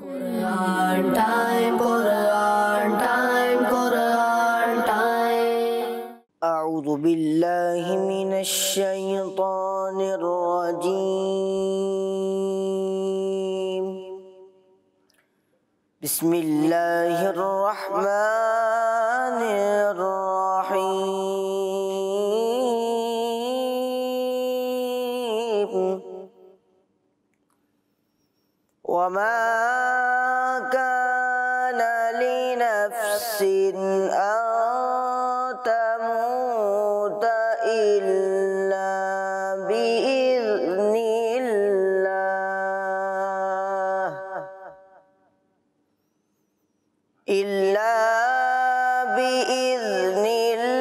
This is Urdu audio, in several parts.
Quran time, Quran time, Quran time. أعوذ بالله من الشيطان الرجيم. بسم الله الرحمن الرحيم. وما كان لنفس أن تموت إلا بإذن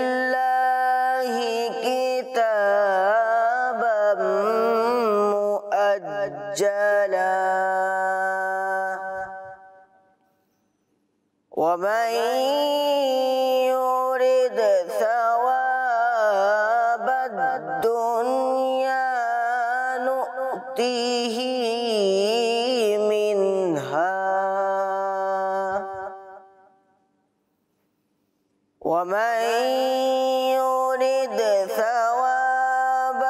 الله، كتابا مؤجلا. ومن يرد ثواب الدنيا نؤته منها، ومن يرد ثواب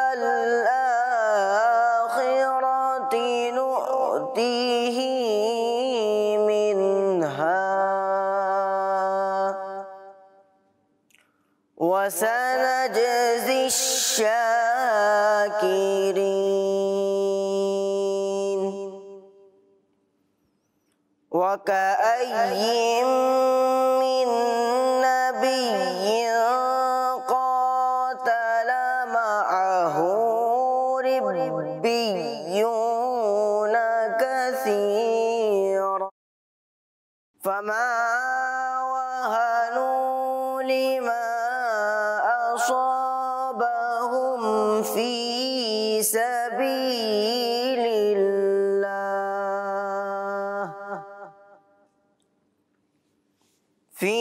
الآخرة نؤته منها، وسنجزي الشاكرين. وكأي من نبي قاتل معه ربيون كثير فما وهنوا لما أصابهم في سبيل الله، في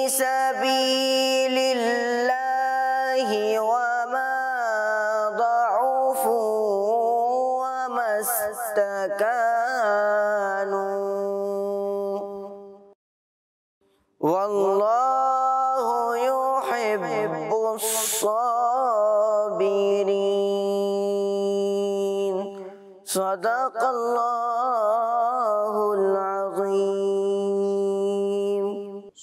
سبيل الله الله وما ضعفوا وما استكانوا والله يحب الصابرين صدق الله العظيم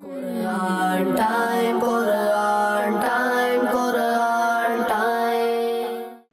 Quran time, Quran time, Quran time.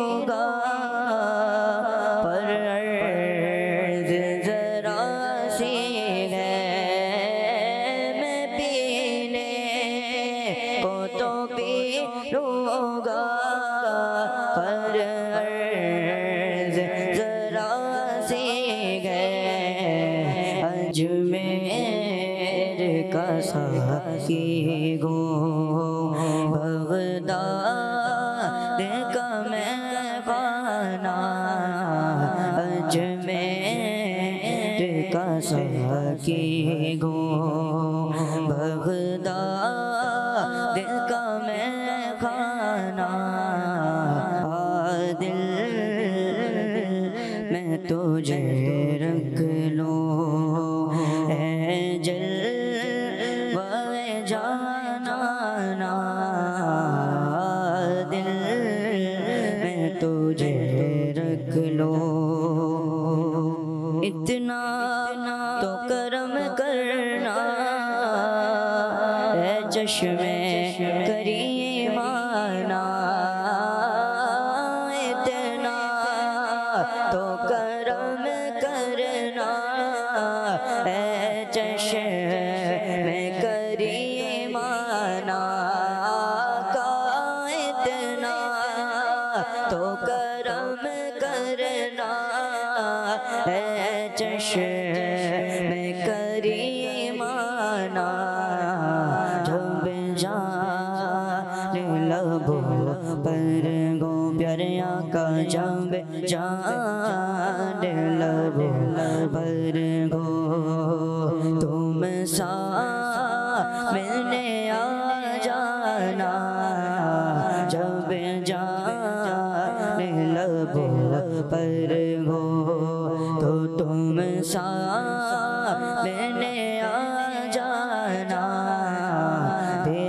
ہوگا پر عرض ذرا سی ہے میں پینے کو تو پی لوں گا پر عرض ذرا سی ہے اجمیر کا ساقی گو بغداد کا میں خانہ اجمیر کا ساقی گو بغداد کا میں خانہ عادل میں تجھے رکھ لوں اے جلوہ جانانا دل میں تجھے رکھ لو اتنا تو کرم کرنا اے چشمے کریمانہ اتنا تو کرم کرنا اے چشمے کریمانہ کا اتنا تو کرم کرنا اے چشمے کریمانہ جب جان لبوں پر گو پیارے آقا جب جان لبوں پر گو تم سا ملنے آ جانا جب جان لبوں پر گو تو تم سا ملنے آ جانا دے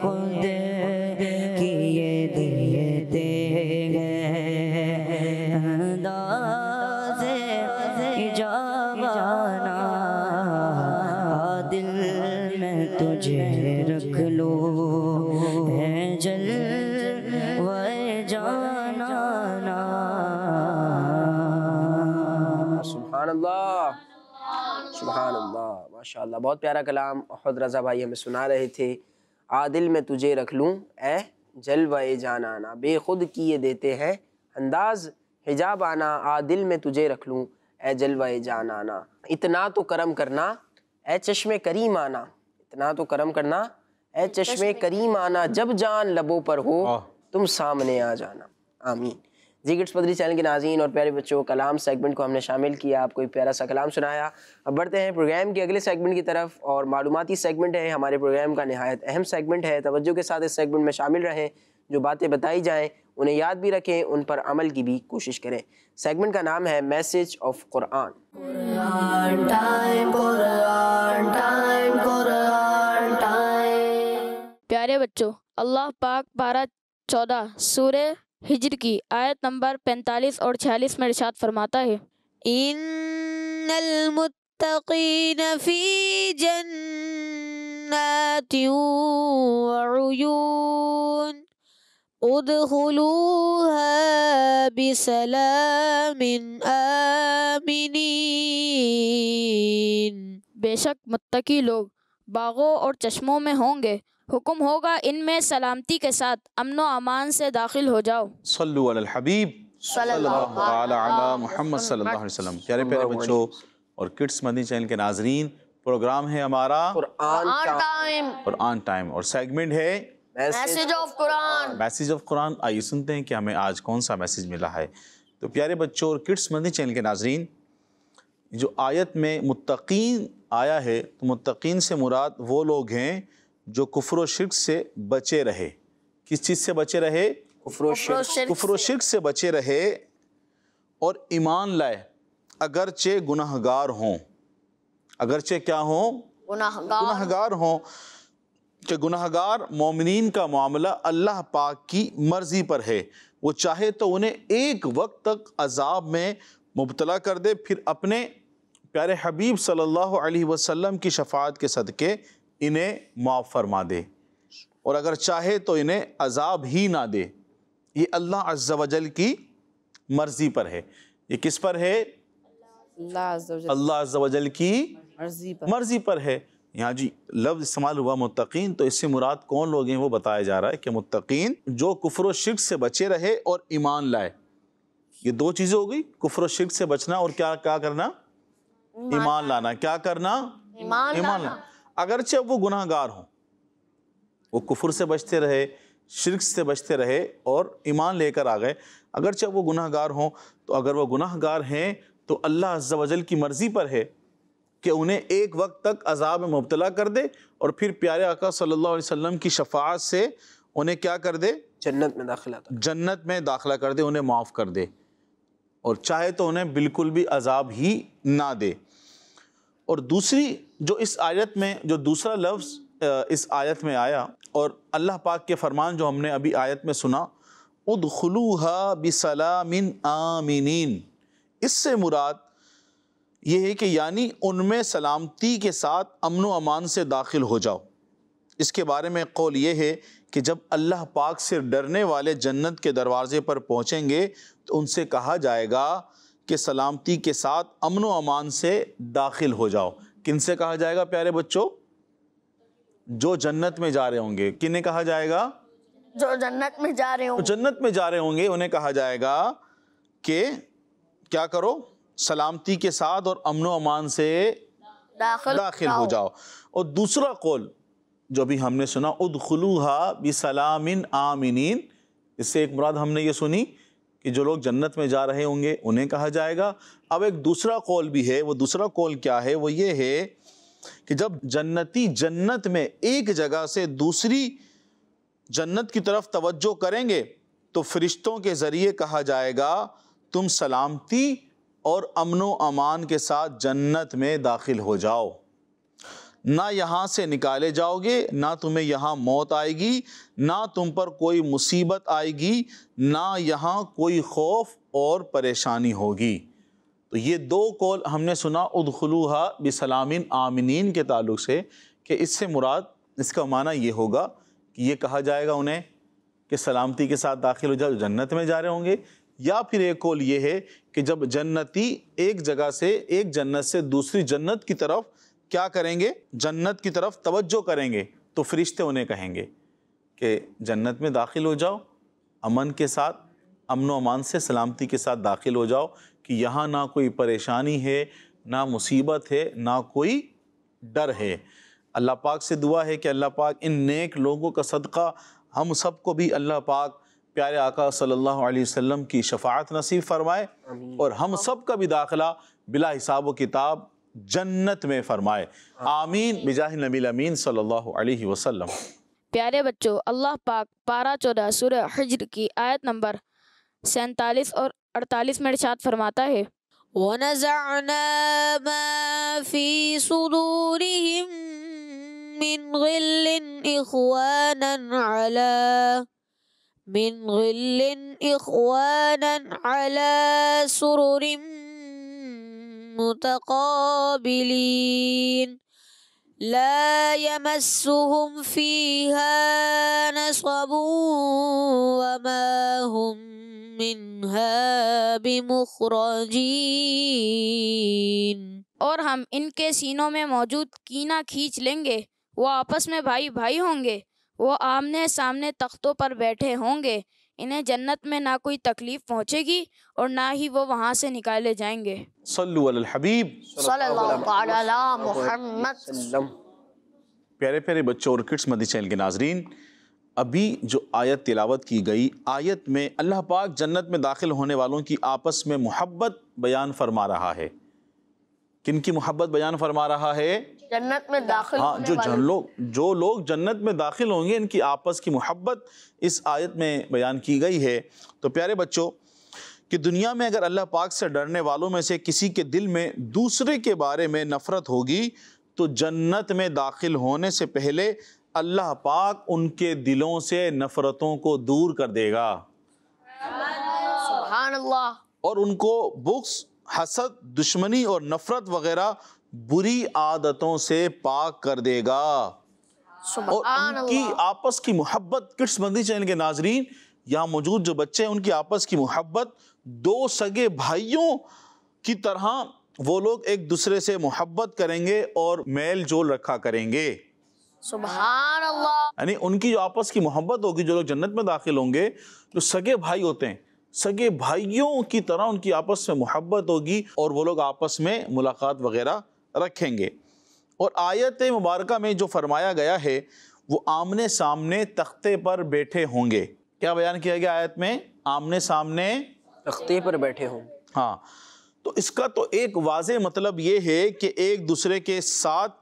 خود کیے دیتے گئے انداز جاوانا دل میں تجھے رکھ لو اے جلوہ جانانا سبحان اللہ سبحان اللہ ماشاءاللہ بہت پیارا کلام احد رضا بھائی ہمیں سنا رہے تھے عادل میں تجھے رکھ لوں اے جلوہ جانانا بے خود کیے دیتے ہیں انداز حجاب آنا عادل میں تجھے رکھ لوں اے جلوہ جانانا اتنا تو کرم کرنا اے چشم کریم آنا اتنا تو کرم کرنا اے چشم کریم آنا جب جان لبوں پر ہو تم سامنے آ جانا آمین جی کڈس مدری چینل کے ناظرین اور پیارے بچوں کلام سیگمنٹ کو ہم نے شامل کیا آپ کو ایک پیارا سا کلام سنایا اب بڑھتے ہیں پروگرام کے اگلے سیگمنٹ کی طرف اور معلوماتی سیگمنٹ ہے ہمارے پروگرام کا نہایت اہم سیگمنٹ ہے توجہ کے ساتھ اس سیگمنٹ میں شامل رہیں جو باتیں بتائی جائیں انہیں یاد بھی رکھیں ان پر عمل کی بھی کوشش کریں سیگمنٹ کا نام ہے message of Quran Quran time, Quran time, Quran time. پیارے بچوں اللہ پاک 12-14 سورہ ہجر کی آیت نمبر 45 اور 46 میں ارشاد فرماتا ہے ان المتقین فی جنات وعیون ادخلوها بسلام آمنین بے شک متقی لوگ باغوں اور چشموں میں ہوں گے حکم ہوگا ان میں سلامتی کے ساتھ امن و امان سے داخل ہو جاؤ صلو علی الحبیب صلی اللہ تعالی علی محمد صلی اللہ علیہ وسلم پیارے پیارے بچوں اور کڈس مدنی چینل کے ناظرین پروگرام ہے ہمارا قرآن ٹائم اور سیگمنٹ ہے message of Quran message of قرآن آئیے سنتے ہیں کہ ہمیں آج کون سا میسج ملا ہے تو پیارے بچوں اور کڈس مدنی چینل کے ناظرین جو آیت میں متقین آیا ہے تو متقین سے مراد وہ لوگ ہیں جو کفر و شرک سے بچے رہے کس چیز سے بچے رہے کفر و شرک سے بچے رہے اور ایمان لائے اگرچہ گناہگار ہوں اگرچہ کیا ہوں گناہگار ہوں کہ گناہگار مومنین کا معاملہ اللہ پاک کی مرضی پر ہے وہ چاہے تو انہیں ایک وقت تک عذاب میں مبتلا کر دے پھر اپنے پیارے حبیب صلی اللہ علیہ وسلم کی شفاعت کے صدقے انہیں معاف فرما دے اور اگر چاہے تو انہیں عذاب ہی نہ دے یہ اللہ عز و جل کی مرضی پر ہے. یہ کس پر ہے؟ اللہ عز و جل کی مرضی پر ہے. یہاں جی لفظ استعمال ہوا متقین، تو اس سے مراد کون لوگ ہیں وہ بتایا جا رہا ہے کہ متقین جو کفر و شرک سے بچے رہے اور ایمان لائے. یہ دو چیزیں ہو گئی، کفر و شرک سے بچنا اور کیا کرنا؟ ایمان لانا. کیا کرنا؟ ایمان لانا. اگرچہ وہ گناہ گار ہوں، وہ کفر سے بچتے رہے، شرک سے بچتے رہے اور ایمان لے کر آ گئے، اگرچہ وہ گناہ گار ہوں، تو اگر وہ گناہ گار ہیں تو اللہ عز و جل کی مرضی پر ہے کہ انہیں ایک وقت تک عذاب میں مبتلا کر دے اور پھر پیارے آقا صلی اللہ علیہ وسلم کی شفاعت سے انہیں کیا کر دے؟ جنت میں داخلہ کر دے. جنت میں داخلہ کر دے، انہیں معاف کر دے، اور چاہے تو انہیں بالکل بھی عذاب ہی نہ دے. اور دوسری جو اس آیت میں جو دوسرا لفظ اس آیت میں آیا اور اللہ پاک کے فرمان جو ہم نے ابھی آیت میں سنا، ادخلوها بسلام آمنین، اس سے مراد یہ ہے کہ یعنی ان میں سلامتی کے ساتھ امن و امان سے داخل ہو جاؤ. اس کے بارے میں قول یہ ہے کہ جب اللہ پاک سے ڈرنے والے جنت کے دروازے پر پہنچیں گے تو ان سے کہا جائے گا کہ سلامتی کے ساتھ امن و امان سے داخل ہو جاؤ. کن سے کہا جائے گا پیارے بچوں؟ جو جنت میں جا رہے ہوں گے. کنہیں کہا جائے گا؟ جو جنت میں جا رہے ہوں. جنت میں جا رہے ہوں گے انہیں کہا جائے گا کہ کیا کرو؟ سلامتی کے ساتھ اور امن و امان سے داخل ہو جاؤ. اور دوسرا قول جو بھی ہم نے سنا، ادخلوها بسلام آمنین، اس سے ایک مراد ہم نے یہ سنی کہ جو لوگ جنت میں جا رہے ہوں گے انہیں کہا جائے گا. اب ایک دوسرا قول بھی ہے. وہ دوسرا قول کیا ہے؟ وہ یہ ہے کہ جب جنتی جنت میں ایک جگہ سے دوسری جنت کی طرف توجہ کریں گے تو فرشتوں کے ذریعے کہا جائے گا تم سلامتی اور امن و امان کے ساتھ جنت میں داخل ہو جاؤ، نہ یہاں سے نکالے جاؤ گے، نہ تمہیں یہاں موت آئے گی، نہ تم پر کوئی مصیبت آئے گی، نہ یہاں کوئی خوف اور پریشانی ہوگی. تو یہ دو قول ہم نے سنا ادخلوها بسلام آمنین کے تعلق سے کہ اس سے مراد، اس کا معنی یہ ہوگا کہ یہ کہا جائے گا انہیں کہ سلامتی کے ساتھ داخل ہو جاؤ، جنت میں جا رہے ہوں گے. یا پھر ایک قول یہ ہے کہ جب جنتی ایک جگہ سے ایک جنت سے دوسری جنت کی طرف کیا کریں گے؟ جنت کی طرف توجہ کریں گے تو فرشتے انہیں کہیں گے کہ جنت میں داخل ہو جاؤ، امن کے ساتھ، امن و امان سے سلامتی کے ساتھ داخل ہو جاؤ، کہ یہاں نہ کوئی پریشانی ہے، نہ مصیبت ہے، نہ کوئی ڈر ہے. اللہ پاک سے دعا ہے کہ اللہ پاک ان نیک لوگوں کا صدقہ ہم سب کو بھی اللہ پاک پیارے آقا صلی اللہ علیہ وسلم کی شفاعت نصیب فرمائے اور ہم سب کا بھی داخلہ بلا حساب و کتاب جنت میں فرمائے. آمین بجاہ نبی الامین صلی اللہ علیہ وسلم. پیارے بچوں، اللہ پاک پارہ 14 سورہ حجر کی آیت نمبر 47 اور 48 میں ارشاد فرماتا ہے، وَنَزَعْنَا مَا فِي صُدُورِهِم مِّن غِلٍّ إِخْوَانًا عَلَى سُرُرٍ مُتَقَابِلِينَ لا يمسهم فيها نصب وما هم منها بمخرجين. اور ہم ان کے سینوں میں موجود کینہ کھینچ لیں گے. وہ آپس میں بھائی بھائی ہوں گے، وہ آمنے سامنے تختوں پر بیٹھے ہوں گے. انہیں جنت میں نہ کوئی تکلیف پہنچے گی اور نہ ہی وہ وہاں سے نکالے جائیں گے. صلو علی الحبیب صلی اللہ علی محمد. پیارے پیارے بچوں اور کڈس مدنی چینل کے ناظرین، ابھی جو آیت تلاوت کی گئی، آیت میں اللہ پاک جنت میں داخل ہونے والوں کی آپس میں محبت بیان فرما رہا ہے. کن کی محبت بیان فرما رہا ہے؟ جنت میں داخل جو لوگ جنت میں داخل ہوں گے ان کی آپس کی محبت اس آیت میں بیان کی گئی ہے. تو پیارے بچوں، کہ دنیا میں اگر اللہ پاک سے ڈرنے والوں میں سے کسی کے دل میں دوسرے کے بارے میں نفرت ہوگی تو جنت میں داخل ہونے سے پہلے اللہ پاک ان کے دلوں سے نفرتوں کو دور کر دے گا. سبحان اللہ. اور ان کو بغض، حسد، دشمنی اور نفرت وغیرہ بری عادتوں سے پاک کر دے گا. اور ان کی آپس کی محبت کڈس مدنی چینل کے ناظرین یہاں موجود جو بچے ہیں ان کی آپس کی محبت دو سگے بھائیوں کی طرح وہ لوگ ایک دوسرے سے محبت کریں گے اور میل جول رکھا کریں گے. سبحان اللہ. یعنی ان کی جو آپس کی محبت ہوگی، جو لوگ جنت میں داخل ہوں گے، جو سگے بھائی ہوتے ہیں، سگے بھائیوں کی طرح ان کی آپس میں محبت ہوگی اور وہ لوگ آپس میں ملاقات وغیرہ رکھیں گے. اور آیت مبارکہ میں جو فرمایا گیا ہے وہ آمنے سامنے تختے پر بیٹھے ہوں گے. کیا بیان کیا گیا آیت میں؟ آمنے سامنے تختے پر بیٹھے ہوں. ہاں، تو اس کا تو ایک واضح مطلب یہ ہے کہ ایک دوسرے کے ساتھ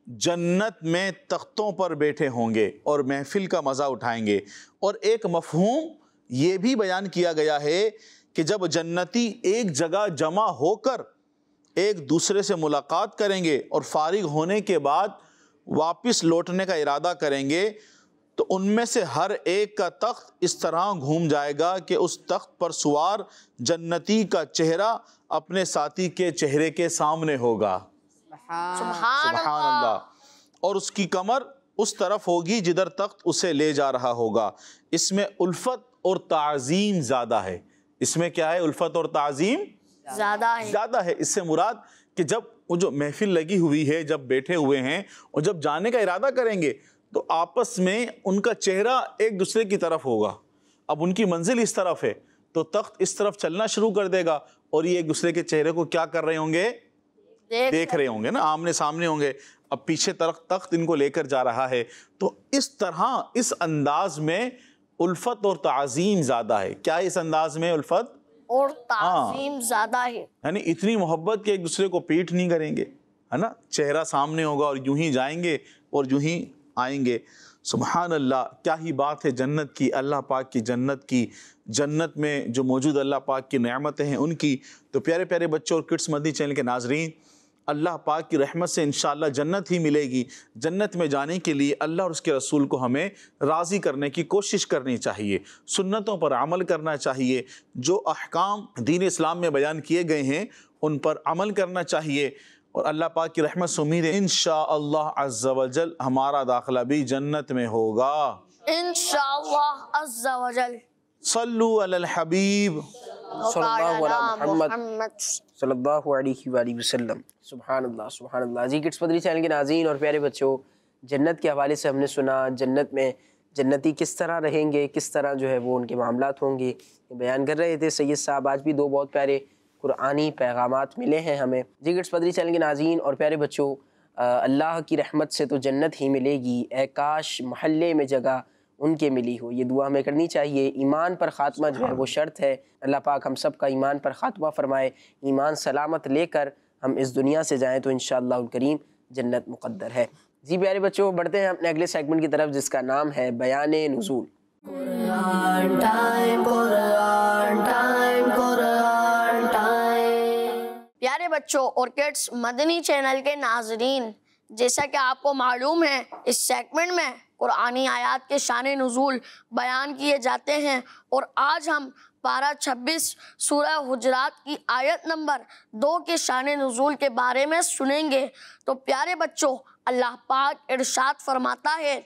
جنت میں تختوں پر بیٹھے ہوں گے اور محفل کا مزہ اٹھائیں گے. اور ایک مفہوم یہ بھی بیان کیا گیا ہے کہ جب جنتی ایک جگہ جمع ہو کر ایک دوسرے سے ملاقات کریں گے اور فارغ ہونے کے بعد واپس لوٹنے کا ارادہ کریں گے تو ان میں سے ہر ایک کا تخت اس طرح گھوم جائے گا کہ اس تخت پر سوار جنتی کا چہرہ اپنے ساتھی کے چہرے کے سامنے ہوگا. سبحان اللہ. اور اس کی کمر اس طرف ہوگی جدھر تخت اسے لے جا رہا ہوگا. اس میں الفت اور تعظیم زیادہ ہے. اس میں کیا ہے؟ الفت اور تعظیم زیادہ ہے. اس سے مراد کہ جب وہ جو محفل لگی ہوئی ہے، جب بیٹھے ہوئے ہیں اور جب جانے کا ارادہ کریں گے تو آپس میں ان کا چہرہ ایک دوسرے کی طرف ہوگا. اب ان کی منزل اس طرف ہے تو تخت اس طرف چلنا شروع کر دے گا اور یہ ایک دوسرے کے چہرے کو کیا کر رہے ہوں گے؟ دیکھ رہے ہوں گے نا، آمنے سامنے ہوں گے. اب پیچھے طرف تخت ان کو لے کر جا رہا ہے. تو اس طرح اس انداز میں الفت اور تعظیم زیادہ ہے. کیا اس انداز میں الفت اور تعظیم زیادہ ہے؟ یعنی اتنی محبت کہ ایک دوسرے کو پیٹ نہیں کریں گے، ہے نا. چہرہ سامنے ہوگا اور یوں ہی جائیں گے اور یوں ہی آئیں گے. سبحان اللہ، کیا ہی بات ہے جنت کی، اللہ پاک کی جنت کی. جنت میں جو موجود اللہ پاک کی نعمتیں ہیں ان کی. تو پیارے پیارے بچوں اور کڈس مدنی چینل کے ناظرین، اللہ پاک کی رحمت سے انشاءاللہ جنت ہی ملے گی. جنت میں جانے کے لیے اللہ اور اس کے رسول کو ہمیں راضی کرنے کی کوشش کرنی چاہیے، سنتوں پر عمل کرنا چاہیے، جو احکام دین اسلام میں بیان کیے گئے ہیں ان پر عمل کرنا چاہیے. اور اللہ پاک کی رحمت سے امید ہے انشاءاللہ عز و جل ہمارا داخلہ بھی جنت میں ہوگا انشاءاللہ عز و جل. صلو علی الحبیب صلی اللہ علی محمد محمد. صلی اللہ علیہ وآلہ وسلم. سبحان اللہ سبحان اللہ. جی کڈس مدنی چینل کے ناظرین اور پیارے بچوں، جنت کے حوالے سے ہم نے سنا جنت میں جنتی کس طرح رہیں گے، کس طرح جو ہے وہ ان کے معاملات ہوں گے، یہ بیان کر رہے تھے سید صاحب. آج بھی دو بہت پیارے قرآنی پیغامات ملے ہیں ہمیں. جی کڈس مدنی چینل کے ناظرین اور پیارے بچوں، اللہ کی رحمت سے تو جنت ہی ملے گی. اے کاش محلے میں جگہ ان کے ملی ہو. یہ دعا ہمیں کرنی چاہیے. ایمان پر خاتمہ جو ہے وہ شرط ہے. اللہ پاک ہم سب کا ایمان پر خاتمہ فرمائے، ایمان سلامت لے کر ہم اس دنیا سے جائیں تو انشاءاللہ الکریم جنت مقدر ہے. جی پیارے بچوں، بڑھتے ہیں اپنے اگلے سیگمنٹ کی طرف جس کا نام ہے بیان نزول. Quran time, Quran time, Quran time. پیارے بچوں اور کڈس مدنی چینل کے ناظرین، جیسا کہ آپ کو معلوم ہے اس سیگمنٹ میں قرآنی آیات کے شان نزول بیان کیے جاتے ہیں. اور آج ہم پارہ 26 سورہ حجرات کی آیت نمبر 2 کے شان نزول کے بارے میں سنیں گے. تو پیارے بچوں، اللہ پاک ارشاد فرماتا ہے،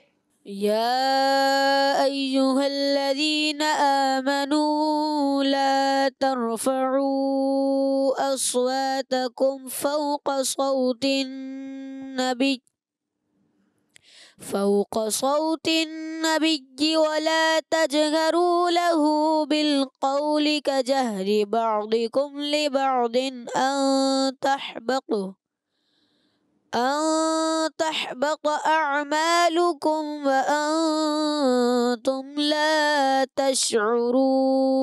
يا أيها الذين آمنوا لا ترفعوا أصواتكم فوق صوت النبي ولا تجهروا له بالقول كجهر بعضكم لبعض أن تحبط أعمالكم وأنتم لا تشعرون.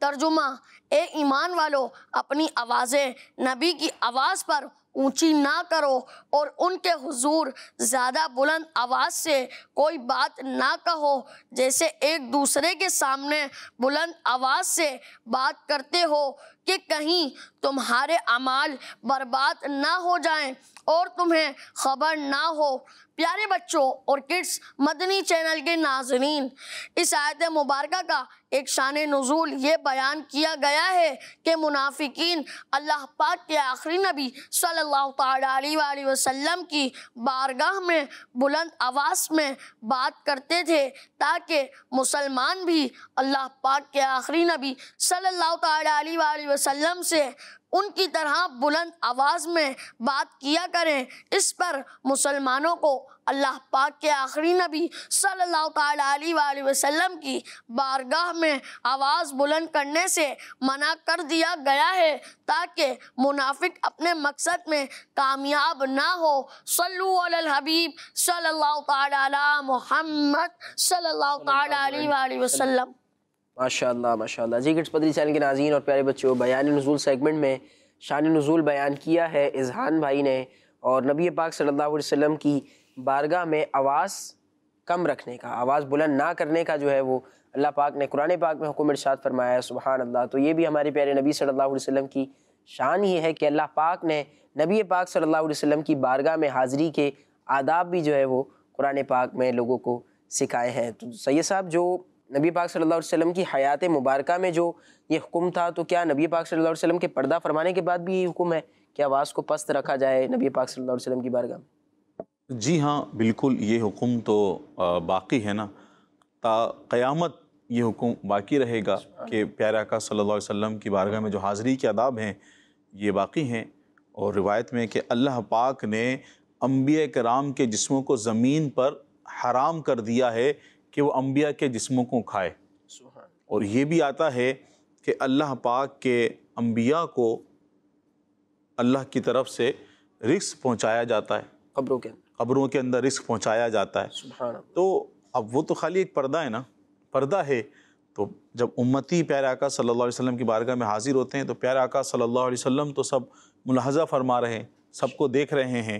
ترجمہ: اے ایمان والو، اپنی آوازیں نبی کی آواز پر اونچی نہ کرو اور ان کے حضور زیادہ بلند آواز سے کوئی بات نہ کہو جیسے ایک دوسرے کے سامنے بلند آواز سے بات کرتے ہو کہ کہیں تمہارے اعمال برباد نہ ہو جائیں. اور تمہیں خبر نہ ہو۔ پیارے بچوں اور کڈس مدنی چینل کے ناظرین، اس آیت مبارکہ کا ایک شان نزول یہ بیان کیا گیا ہے کہ منافقین اللہ پاک کے آخری نبی صلی اللہ تعالیٰ علیہ وآلہ وسلم کی بارگاہ میں بلند آواز میں بات کرتے تھے تاکہ مسلمان بھی اللہ پاک کے آخری نبی صلی اللہ تعالیٰ علیہ وآلہ وسلم سے ان کی طرح بلند آواز میں بات کیا کریں۔ اس پر مسلمانوں کو اللہ پاک کے آخری نبی صلی اللہ تعالیٰ علیہ وآلہ وسلم کی بارگاہ میں آواز بلند کرنے سے منع کر دیا گیا ہے تاکہ منافق اپنے مقصد میں کامیاب نہ ہو۔ صلو علی الحبیب صلی اللہ تعالیٰ علی محمد صلی اللہ تعالیٰ علیہ وآلہ وسلم۔ ماشاءاللہ ماشاءاللہ۔ جی کڈس مدنی چینل کے ناظرین اور پیارے بچوں، بیان نزول سیگمنٹ میں شان نزول بیان کیا ہے اذہان بھائی نے، اور نبی پاک صلی اللہ علیہ وسلم کی بارگاہ میں آواز کم رکھنے کا، آواز بلند نہ کرنے کا جو ہے وہ اللہ پاک نے قرآن پاک میں حکم ارشاد فرمایا ہے، سبحان اللہ۔ تو یہ بھی ہمارے پیارے نبی صلی اللہ علیہ وسلم کی شان ہی ہے کہ اللہ پاک نے نبی پاک صلی اللہ علیہ وسلم کی بارگاہ میں حاضری کے آداب بھی جو ہے وہ قرآن پاک میں لوگوں کو سکھائے ہیں۔ تو سید صاحب، جو نبی پاک صلی اللہ علیہ وسلم کی حیات مبارکہ میں جو یہ حکم تھا، تو کیا نبی پاک صلی اللہ علیہ وسلم کے پردہ فرمانے کے بعد بھی یہ حکم ہے کہ آواز کو پست رکھا جائے نبی پاک صلی اللہ علیہ وسلم کی بارگاہ میں؟ جی ہاں، بالکل یہ حکم تو باقی ہے نا، تا قیامت یہ حکم باقی رہے گا کہ پیارے آقا صلی اللہ علیہ وسلم کی بارگاہ میں جو حاضری کے آداب ہیں یہ باقی ہیں۔ اور روایت میں کہ اللہ پاک نے انبیاء کرام کے جسموں کو زمین پر حرام کر دیا ہے کہ وہ انبیاء کے جسموں کو کھائے، اور یہ بھی آتا ہے کہ اللہ پاک کے انبیاء کو اللہ کی طرف سے رزق پہنچایا جاتا ہے، قبروں کے اندر رزق پہنچایا جاتا ہے۔ سبحان اللہ۔ تو اب وہ تو خالی ایک پردہ ہے نا، پردہ ہے۔ تو جب امتی پیارے آقا صلی اللہ علیہ وسلم کی بارگاہ میں حاضر ہوتے ہیں تو پیارے آقا صلی اللہ علیہ وسلم تو سب ملاحظہ فرما رہے ہیں، سب کو دیکھ رہے ہیں۔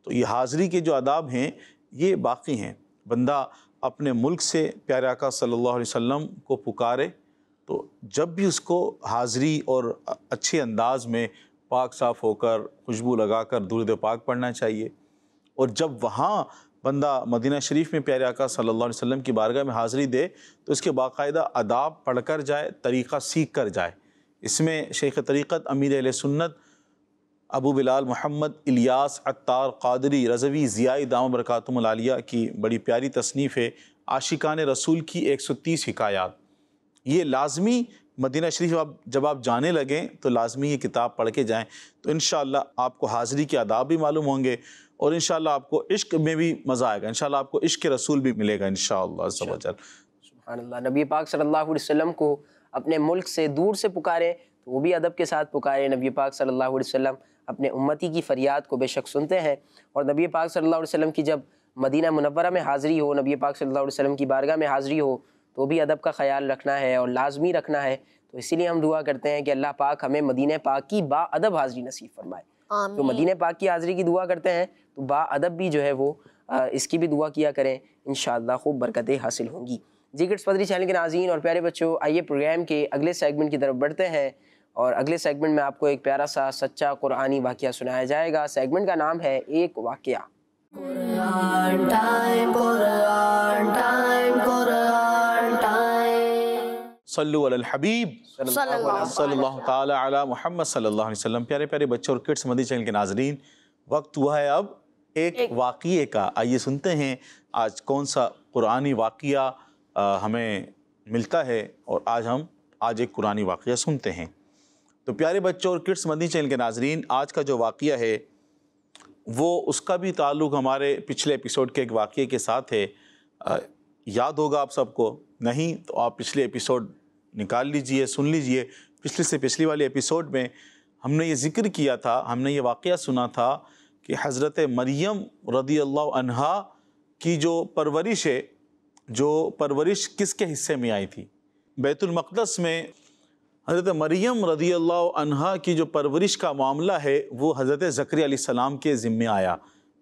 تو یہ حاضری کے جو آداب ہیں یہ باقی ہیں۔ بندہ اپنے ملک سے پیارے آقا صلی اللہ علیہ وسلم کو پکارے تو جب بھی اس کو حاضری اور اچھے انداز میں پاک صاف ہو کر خوشبو لگا کر درود پاک پڑھنا چاہیے، اور جب وہاں بندہ مدینہ شریف میں پیارے آقا صلی اللہ علیہ وسلم کی بارگاہ میں حاضری دے تو اس کے باقاعدہ آداب پڑھ کر جائے، طریقہ سیکھ کر جائے۔ اس میں شیخ طریقت امیر اہل سنت ابو بلال محمد الیاس عطار قادری رضوی ضیائی دامہ برکاتہم العالیہ کی بڑی پیاری تصنیف ہے عاشقان رسول کی 130 حکایات۔ یہ لازمی مدینہ شریف جب آپ جانے لگیں تو لازمی یہ کتاب پڑھ کے جائیں، تو انشاءاللہ آپ کو حاضری کے آداب بھی معلوم ہوں گے، اور انشاءاللہ آپ کو عشق میں بھی مزہ آئے گا، انشاءاللہ آپ کو عشق رسول بھی ملے گا انشاءاللہ عز و جل۔ سبحان اللہ۔ نبی پاک صلی اللہ علیہ وسلم کو اپنے ملک سے دور سے پکارے تو وہ بھی ادب کے ساتھ پکارے۔ نبی پاک صلی اللہ علیہ وسلم اپنے امتی کی فریاد کو بے شک سنتے ہیں، اور نبی پاک صلی اللہ علیہ وسلم کی جب مدینہ منورہ میں حاضری ہو، نبی پاک صلی اللہ علیہ وسلم کی بارگاہ میں حاضری ہو تو بھی ادب کا خیال رکھنا ہے اور لازمی رکھنا ہے۔ تو اسی لیے ہم دعا کرتے ہیں کہ اللہ پاک ہمیں مدینہ پاک کی با ادب حاضری نصیب فرمائے۔ تو مدینہ پاک کی حاضری کی دعا کرتے ہیں تو با ادب بھی جو ہے وہ اس کی بھی دعا کیا کریں، انشاءاللہ خوب برکتیں حاصل ہوں گی۔ جی کڈس مدنی چینل کے ناظرین اور پیارے بچوں، آئیے پروگرام کے اگلے سیگمنٹ کی طرف بڑھتے ہیں، اور اگلے سیگمنٹ میں آپ کو ایک پیارا سا سچا قرآنی واقعہ سنایا جائے گا۔ سیگمنٹ کا نام ہے ایک واقعہ۔ قرآن ٹائم، قرآن ٹائم، قرآن ٹائم۔ صلو علی الحبیب صلی اللہ تعالی علی محمد صلی اللہ علیہ وسلم۔ پیارے پیارے بچوں اور کڈس مدنی چینل کے ناظرین، وقت ہوا ہے اب ایک واقعے کا۔ آئیے سنتے ہیں آج کون سا قرآنی واقعہ ہمیں ملتا ہے، اور آج ایک قرآنی واقعہ سنتے ہیں۔ تو پیارے بچوں اور کڈس مدنی چینل کے ناظرین، آج کا جو واقعہ ہے وہ اس کا بھی تعلق ہمارے پچھلے ایپیسوڈ کے ایک واقعے کے ساتھ ہے۔ یاد ہوگا آپ سب کو، نہیں تو آپ پچھلے ایپیسوڈ نکال لیجئے، سن لیجئے۔ پچھلے سے پچھلی والے ایپیسوڈ میں ہم نے یہ ذکر کیا تھا، ہم نے یہ واقعہ سنا تھا کہ حضرت مریم رضی اللہ عنہا کی جو پرورش ہے، جو پرورش کس کے حصے میں آئی تھی؟ بیت المقدس میں حضرت مریم رضی اللہ عنہا کی جو پرورش کا معاملہ ہے وہ حضرت زکریا علیہ السلام کے ذمے آیا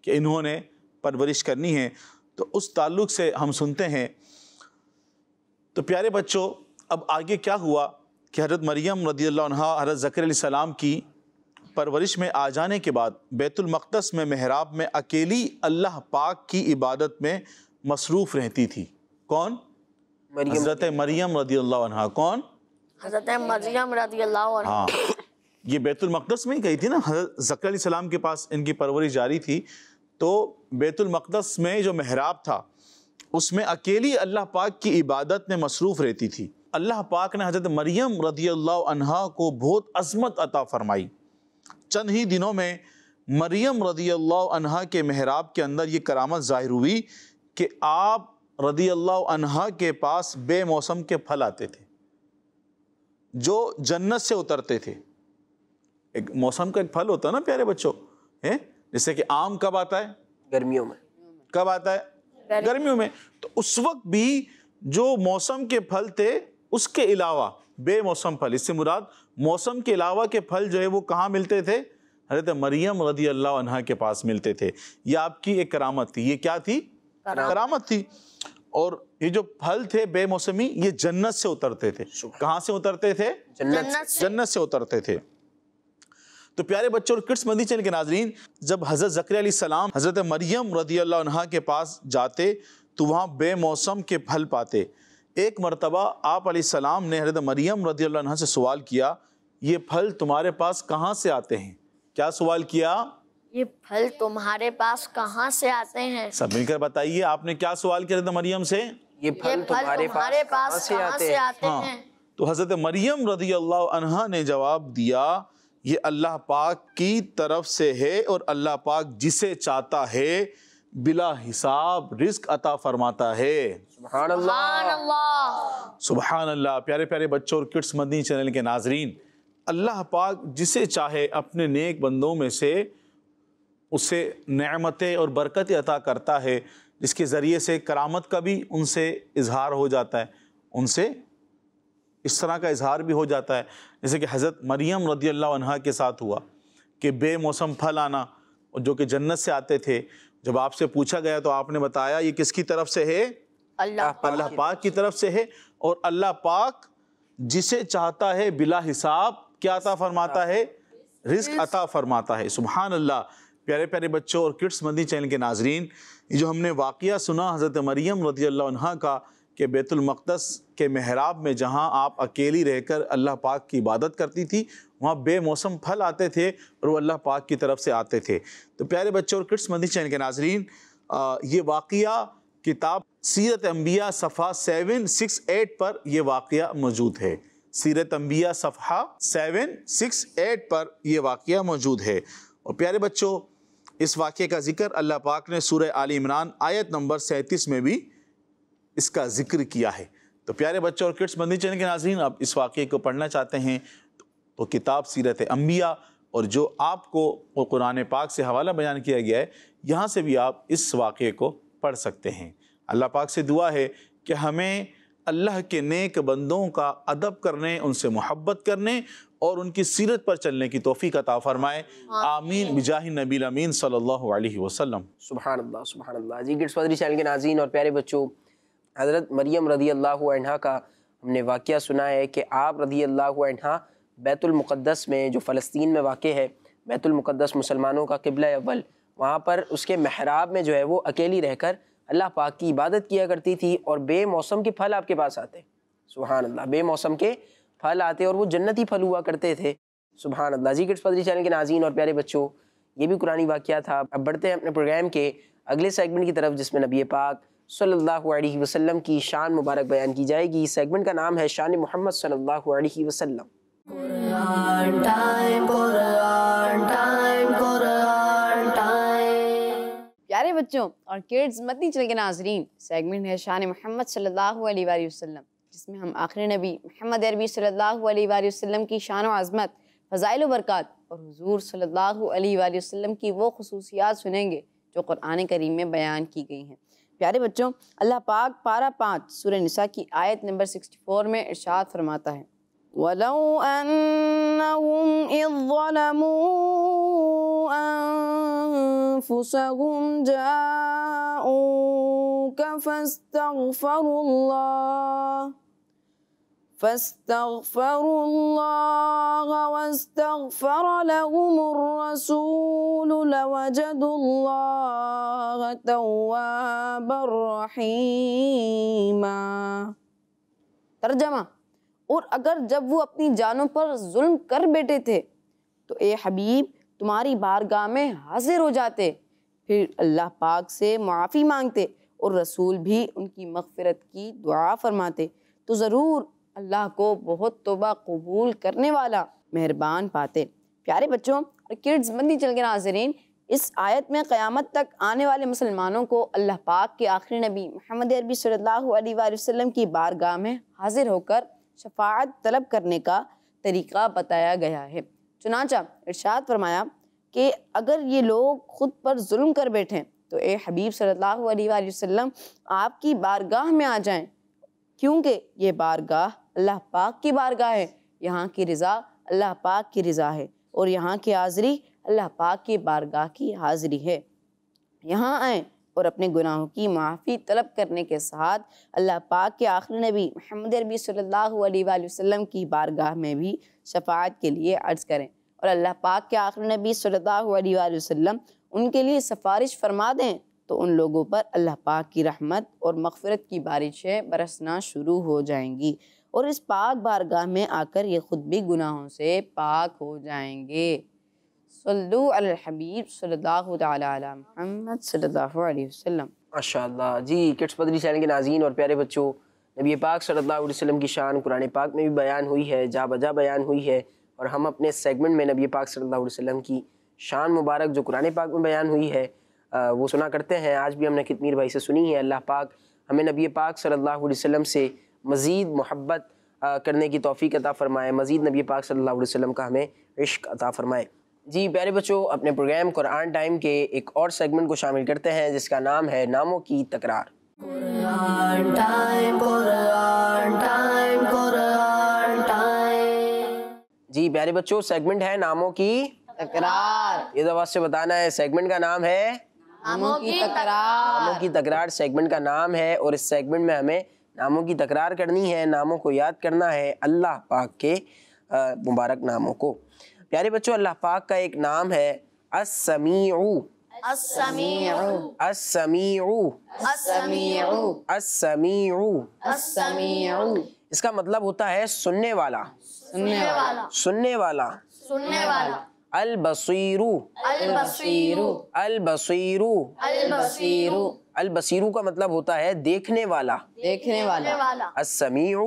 کہ انہوں نے پرورش کرنی ہے۔ تو اس تعلق سے ہم سنتے ہیں۔ تو پیارے بچوں، اب آگے کیا ہوا کہ حضرت مریم رضی اللہ عنہا حضرت زکریا علیہ السلام کی پرورش میں آ جانے کے بعد بیت المقدس میں محراب میں اکیلی اللہ پاک کی عبادت میں مصروف رہتی تھی. کون؟ حضرت مریم رضی اللہ عنہا. کون؟ حضرت مریم رضی اللہ عنہ. ہاں، یہ بیت المقدس میں ہی گئی تھی نا. حضرت زکریا علیہ السلام کے پاس ان کی پرورش جاری تھی، تو بیت المقدس میں جو محراب تھا اس میں اکیلی اللہ پاک کی عبادت میں مصروف رہتی تھی. اللہ پاک نے حضرت مریم رضی اللہ عنہا کو بہت عظمت عطا فرمائی. چند ہی دنوں میں مریم رضی اللہ عنہا کے محراب کے اندر یہ کرامت ظاہر ہوئی کہ آپ رضی اللہ عنہا کے پاس بے موسم کے پھل آتے تھے جو جنت سے اترتے تھے. ایک موسم کا ایک پھل ہوتا ہے نا پیارے بچوں، جیسے کہ آم کب آتا ہے؟ گرمیوں میں. کب آتا ہے؟ گرمیوں میں. تو اس وقت بھی جو موسم کے پھل تھے اس کے علاوہ بے موسم پھل، اس سے مراد موسم کے علاوہ کے پھل جو ہے وہ کہاں ملتے تھے؟ حضرت مریم رضی اللہ عنہا کے پاس ملتے تھے. یہ آپ کی ایک کرامت تھی. یہ کیا تھی؟ کرامت تھی. اور یہ جو پھل تھے بے موسمی یہ جنت سے اترتے تھے. کہاں سے اترتے تھے؟ جنت سے اترتے تھے. تو پیارے بچوں اور کڈس مدنی چینل کے ناظرین، جب حضرت زکریا علیہ السلام حضرت مریم رضی اللہ عنہا کے پاس جاتے تو وہاں بے موسم کے پھل پاتے. ایک مرتبہ آپ علیہ السلام نے حضرت مریم رضی اللہ عنہا سے سوال کیا، یہ پھل تمہارے پاس کہاں سے آتے ہیں؟ کیا سوال کیا؟ یہ پھل تمہارے پاس کہاں سے آتے ہیں؟ سب مل کر بتائیے، آپ نے کیا سوال کیا حضرت مریم سے؟ یہ پھل تمہارے پاس کہاں سے آتے ہیں؟ تو حضرت مریم رضی اللہ عنہا نے جواب دیا، یہ اللہ پاک کی طرف سے ہے اور اللہ پاک جسے چاہتا ہے بلا حساب رزق عطا فرماتا ہے. سبحان اللہ، سبحان اللہ. پیارے پیارے بچوں اور کڈس مدنی چینل کے ناظرین، اللہ پاک جسے چاہے اپنے نیک بندوں میں سے اسے نعمتیں اور برکتیں عطا کرتا ہے، جس کے ذریعے سے کرامت کا بھی ان سے اظہار ہو جاتا ہے، ان سے اس طرح کا اظہار بھی ہو جاتا ہے جیسے کہ حضرت مریم رضی اللہ عنہا کے ساتھ ہوا کہ بے موسم پھل آنا جو کہ جنت سے آتے تھے. جب آپ سے پوچھا گیا تو آپ نے بتایا یہ کس کی طرف سے ہے؟ اللہ پاک کی طرف سے ہے. اور اللہ پاک جسے چاہتا ہے بلا حساب کیا عطا فرماتا ہے؟ رزق عطا فرماتا ہے. سبحان اللہ. پیارے پیارے بچوں اور کڈس مدنی چینل کے ناظرین، یہ جو ہم نے واقعہ سنا حضرت مریم رضی اللہ عنہا کا کہ بیت المقدس کے محراب میں جہاں آپ اکیلی رہ کر اللہ پاک کی عبادت کرتی تھی وہاں بے موسم پھل آتے تھے اور وہ اللہ پاک کی طرف سے آتے تھے. تو پیارے بچوں اور کڈس مدنی چینل کے ناظرین، یہ واقعہ کتاب سیرت انبیاء صفحہ 768 پر یہ واقعہ موجود ہے. سیرت انبیاء صفحہ 768 پر یہ واقعہ موجود ہے. اور پیارے بچوں، اس واقعے کا ذکر اللہ پاک نے سورہ آل عمران آیت نمبر 37 میں بھی اس کا ذکر کیا ہے. تو پیارے بچوں اور کڈس مدنی چینل کے ناظرین، آپ اس واقعے کو پڑھنا چاہتے ہیں تو کتاب سیرت انبیاء اور جو آپ کو قرآن پاک سے حوالہ بیان کیا گیا ہے یہاں سے بھی آپ اس واقعے کو پڑھ سکتے ہیں. اللہ پاک سے دعا ہے کہ ہمیں اللہ کے نیک بندوں کا ادب کرنے، ان سے محبت کرنے اور ان کی سیرت پر چلنے کی توفیق عطا فرمائے. آمین بجاہ نبی الامین صلی اللہ علیہ وسلم. سبحان اللہ، سبحان اللہ. جی کڈس مدنی چینل کے ناظرین اور پیارے بچوں، حضرت مریم رضی اللہ عنہا کا ہم نے واقعہ سنا ہے کہ آپ رضی اللہ عنہا بیت المقدس میں جو فلسطین میں واقع ہے، بیت المقدس مسلمانوں کا قبلہ اول، وہاں پر اس کے محراب میں جو ہے وہ اکیلی رہ کر اللہ پاک کی عبادت کیا کرتی تھی اور بے موسم کے پھل آپ کے پاس آتے. سبحان اللہ. بے موسم کے پھل آتے اور وہ جنتی پھل ہوا کرتے تھے. سبحان اللہ. جی کڈس مدنی چینل کے ناظرین اور پیارے بچوں، یہ بھی قرآنی واقعہ تھا. اب بڑھتے ہیں اپنے پروگرام کے اگلے سیگمنٹ کی طرف جس میں نبی پاک صلی اللہ علیہ وسلم کی شان مبارک بیان کی جائے گی. سیگمنٹ کا نام ہے شان محمد صلی اللہ علیہ وسلم. قرآن ٹائم، قرآن ٹائم، قرآن ٹائم. پیارے بچوں اور کڈز مدنی چینل کے ناظرین، سیگمنٹ ہے شان محمد صلی اللہ علیہ وآلہ وسلم، جس میں ہم آخری نبی محمد عربی صلی اللہ علیہ وآلہ وسلم کی شان و عظمت، فضائل و برکات اور حضور صلی اللہ علیہ وآلہ وسلم کی وہ خصوصیات سنیں گے جو قرآن کریم میں بیان کی گئی ہیں. پیارے بچوں، اللہ پاک پارہ 5 سورہ نساء کی آیت نمبر 64 میں ارشاد فرماتا ہے، وَلَوْ أَنَّهُمْ إِذْ ظَلَمُوا أَنفُسَهُمْ جَاءُوكَ فَاسْتَغْفَرُوا فاستغفروا اللہ واستغفر لهم الرسول لوجدوا اللہ توابا رحیما۔ ترجمہ، اور اگر جب وہ اپنی جانوں پر ظلم کر بیٹھے تھے تو اے حبیب تمہاری بارگاہ میں حاضر ہو جاتے، پھر اللہ پاک سے معافی مانگتے اور رسول بھی ان کی مغفرت کی دعا فرماتے تو ضرور اللہ کو بہت توبہ قبول کرنے والا مہربان پاتے۔ پیارے بچوں اور کڈز مدنی چینل کے ناظرین، اس آیت میں قیامت تک آنے والے مسلمانوں کو اللہ پاک کے آخری نبی محمد عربی صلی اللہ علیہ وآلہ وسلم کی بارگاہ میں حاضر ہو کر شفاعت طلب کرنے کا طریقہ بتایا گیا ہے۔ چنانچہ ارشاد فرمایا کہ اگر یہ لوگ خود پر ظلم کر بیٹھیں تو اے حبیب صلی اللہ علیہ وآلہ وسلم آپ کی بارگاہ میں آ جائیں، کیونکہ یہ بارگاہ اللہ پاک کی بارگاہ ہے، یہاں کی رضا اللہ پاک کی رضا ہے اور یہاں کی حاضری اللہ پاک کی بارگاہ کی حاضری ہے۔ یہاں آئیں اور اپنے گناہوں کی معافی طلب کرنے کے ساتھ اللہ پاک کے آخری نبی محمد عربی صلی اللہ علیہ وآلہ وسلم کی بارگاہ میں بھی شفاعت کے لیے عرض کریں اور اللہ پاک کے آخری نبی صلی اللہ علیہ وآلہ وسلم ان کے لیے سفارش فرما دیں تو ان لوگوں پر اللہ پاک کی رحمت اور مغفرت کی بارشیں برسنا شروع ہو جائیں گی اور اس پاک بارگاہ میں آ کر یہ خود بھی گناہوں سے پاک ہو جائیں گے۔ صلو علی الحبیب صلی اللہ تعالی علی محمد صلی اللہ علیہ وسلم۔ ماشاءاللہ جی، کڈس مدنی چینل کے ناظرین اور پیارے بچوں، نبی پاک صلی اللہ علیہ وسلم کی شان قرآن پاک میں بھی بیان ہوئی ہے، جا بجا بیان ہوئی ہے، اور ہم اپنے سیگمنٹ میں نبی پاک صلی اللہ علیہ وسلم کی شان مبارک جو قرآن پاک میں بیان ہوئی ہے وہ سنا کرتے ہیں۔ آج بھی ہم نے کتمیر بھائی سے سنی ہے۔ اللہ پاک ہمیں نبی پاک صلی اللہ علیہ وسلم سے مزید محبت کرنے کی توفیق عطا فرمائے، مزید نبی پاک صلی اللہ علیہ وسلم کا ہمیں عشق عطا فرمائے۔ جی پیارے بچوں، اپنے پروگرام قرآن ٹائم کے ایک اور سیگمنٹ کو شامل کرتے ہیں جس کا نام ہے ناموں کی تکرار۔ Quran time, Quran time, Quran time. جی پیارے بچوں، سیگمنٹ ہے ناموں کی تکرار، یہ آواز سے بتانا ہے۔ سیگمنٹ کا نام ہے ناموں کی تکرار۔ ناموں کی تکرار سیگمنٹ کا نام ہے، اور اس سیگمنٹ میں ہمیں ناموں کی تکرار کرنی ہے، ناموں کو یاد کرنا ہے، اللہ پاک کے مبارک ناموں کو۔ پیارے بچوں، اللہ پاک کا ایک نام ہے السمیع، السمیع، السمیع، السمیع، السمیع۔ السمیع، اس کا مطلب ہوتا ہے سننے والا، سننے والا، سننے والا۔ سننے والا، البصیر، البصیر، البصیر، البصیر، البصیر کا مطلب ہوتا ہے دیکھنے والا۔ دیکھنے والا، السمیع،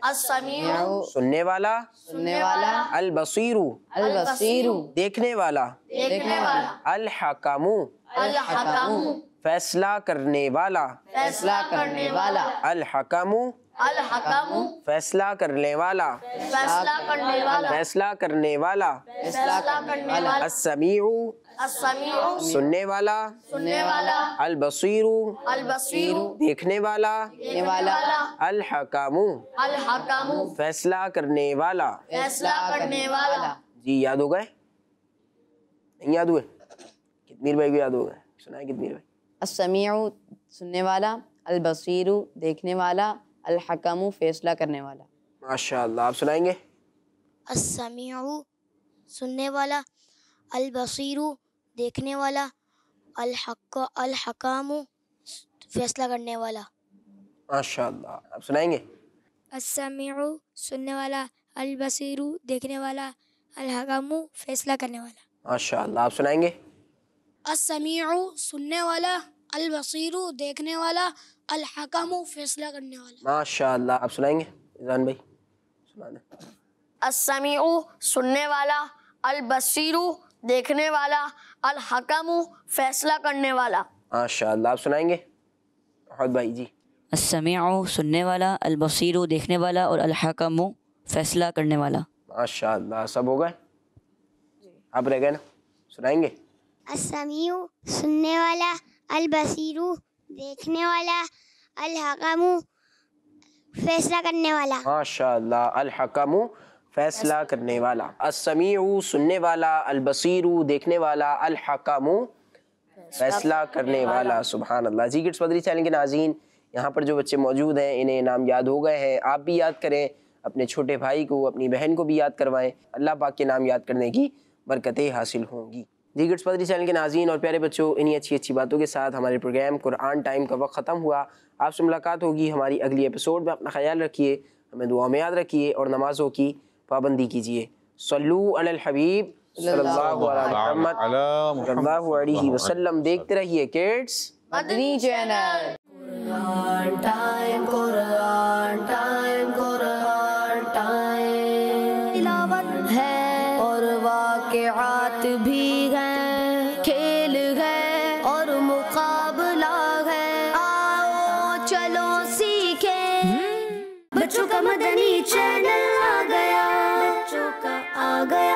السمیع، سننے والا، سننے والا، البصیر، البصیر، دیکھنے والا، دیکھنے والا، الحکم، الحکم، فیصلہ کرنے والا، فیصلہ کرنے والا، الحکم، الحکم، فیصلہ کرنے والا، فیصلہ کرنے والا، فیصلہ کرنے والا، فیصلہ کرنے والا، السمیع، السمیع، سننے والا، سننے والا، البصیر، البصیر، دیکھنے والا، دیکھنے والا، الحکم، الحکم، فیصلہ کرنے والا۔ فیصلہ کرنے والا۔ جی یاد ہو گئے؟ نہیں یاد ہوئے؟ کتمیر بھائی کو یاد ہو گئے؟ سنائیں کتمیر بھائی۔ السمیع سننے والا، البصیر دیکھنے والا، الحکم فیصلہ کرنے والا۔ ماشاءاللہ، آپ سنائیں گے؟ السمیع سننے والا، البصیر دیکھنے والا، الحکام فیصلہ کرنے والا۔ ماشاءاللہ، آپ سنائیں گے؟ السمیع سننے والا، البصیر دیکھنے والا، الحکام فیصلہ کرنے والا۔ ماشاءاللہ، آپ سنائیں گے؟ السمیع سننے والا، البصیر دیکھنے والا، الحکام فیصلہ کرنے والا۔ ماشاءاللہ، آپ سنائیں گے؟ اذان بھائی سنا دیں۔ السمیع سننے والا، البصیر دیکھنے والا، الحکم فیصلہ کرنے والا۔ ماشاءاللہ، آپ سنائیں گے؟ احد بھائی جی۔ السمیع سننے والا، البصیر دیکھنے والا اور الحکم فیصلہ کرنے والا۔ ماشاءاللہ، سب ہو گئے؟ آپ رہ گئے نا، سنائیں گے؟ السمیع سننے والا، البصیر دیکھنے والا، الحکم فیصلہ کرنے والا۔ ماشاءاللہ، الحکم فیصلہ کرنے والا۔ السمیع سننے والا، البصیر دیکھنے والا، الحکم فیصلہ کرنے والا۔ سبحان اللہ۔ جی کڈس مدنی چینل کے ناظرین، یہاں پر جو بچے موجود ہیں انہیں نام یاد ہو گئے ہیں، آپ بھی یاد کریں، اپنے چھوٹے بھائی کو اپنی بہن کو بھی یاد کروائیں، اللہ پاک کے نام یاد کرنے کی برکتیں حاصل ہوں گی۔ جی کڈس مدنی چینل کے ناظرین اور پیارے بچوں، انہی اچھی باتوں کے ساتھ ہمارے پروگرام قرآن ٹائم کا وقت ختم ہوا۔ آپ سے ملاقات ہوگی ہماری اگلی ایپیسوڈ میں۔ اپنا خیال رکھیے، ہمیں دعا میں یاد رکھیے اور نمازوں کی پابندی کیجیے۔ صلو علی الحبیب صلی اللہ علی محمد صلی اللہ علیہ وسلم۔ دیکھتے رہیے کڈس مدنی چینل۔ قرآن ٹائم، قرآن ٹائم، قرآن ٹائم۔ تلاوت ہے اور واقعات بھی ہیں، کھیل ہے اور مقابلہ ہے، آؤ چلو سیکھیں۔ بچوں کا مدنی چینل آ گیا، بچوں کا آ گیا